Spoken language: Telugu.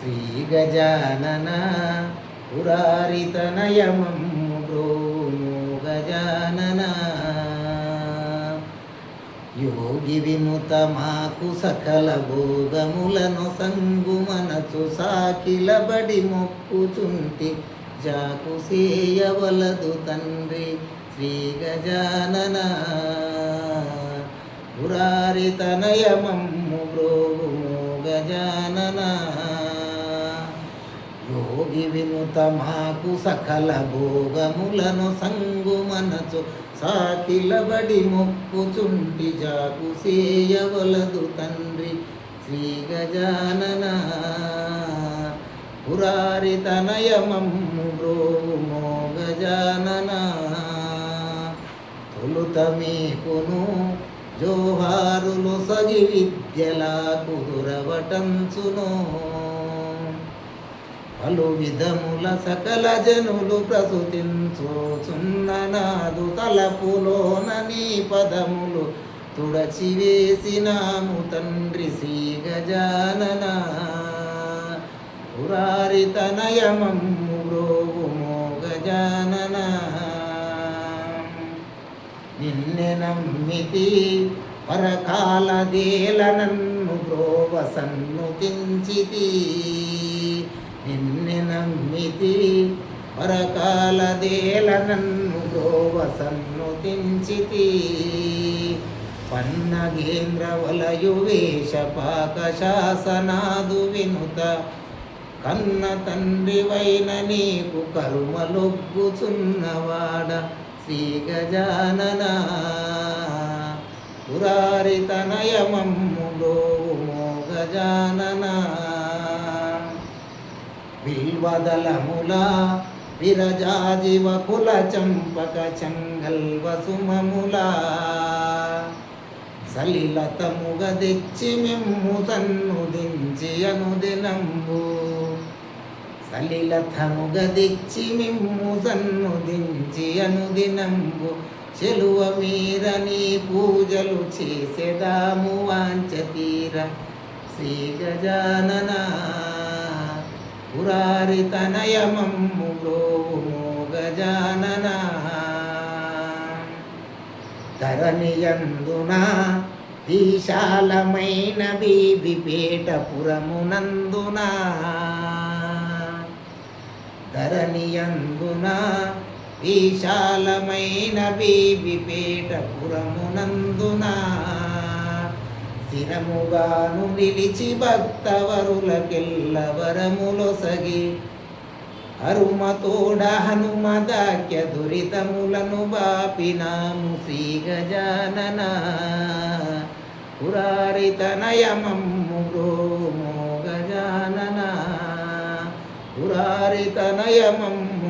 శ్రీ గజానన పురారితనయమమ్ము బ్రోవుము గజానన. యోగి వినుత మాకు సకల భోగములను సంగుమనచు సాకిలబడి మొక్కుచుంటి జాకు సేయవలదు తండ్రి శ్రీ గజానన. పురారితనయమమ్ము బ్రోవుము గజానన. యోగి వినుత మాకు సకల భోగములను సంగుమనచు సాకిలబడి మొక్కుచుంటి జాకు సేయవలదు తండ్రి శ్రీ గజానన. పురారితనయమమ్ము బ్రోవుము గజానన. తొలుత మీకును జోహారులు సగి విద్యలా కుదురవటంచును. పలు విధముల సకల జనులు ప్రసుతించుచున్ననాదు తలపులోన నీ పదములు తుడచివేసినాము తండ్రి శ్రీ గజానన. పురారితనయమమ్ము బ్రోవుము గజానన. నిన్నె నమ్మితి పరకాలదేల నన్ను బ్రోవ సన్నుతించితి. నిన్నె నమ్మితి పరకాలదేల నన్ను బ్రోవ సన్నుతించితి. పన్నగేంద్ర వలయు వేష పాక శాసనాదు వినుత కన్న తండ్రివైన నీకు కరుమలొగ్గుచున్నవాడ శ్రీ గజానన. పురారితనయమమ్ము బ్రోవుము గజానన. బిల్వదలముల విరజాజివ కుల చంపక చంగల్వ సుమముల సలిలతముగ తెచ్చి మిమ్ము సన్నుదించి అనుదినంబు. సలిలతముగ తెచ్చి మిమ్ము సన్నుదించి అనుదినంబు. చెలువ మీర నీ పూజలు చేసెదాము వాంఛ తీర శ్రీ గజానన. పురారితనయమమ్ము బ్రోవుము గజానన. ధరణియందున విశాలమైన బీబిపేటపురమునందున. ధరణియందున విశాలమైన బీబిపేటపురమునందున. స్థిరముగాను నిలిచి భక్తవరులకెల్ల వరములొసగి హరుమతోడ హనుమదాఖ్య దురితములను బాపినాము శ్రీ గజానన. పురారితనయమమ్ము బ్రోవుము గజానన. పురారితనయమమ్ము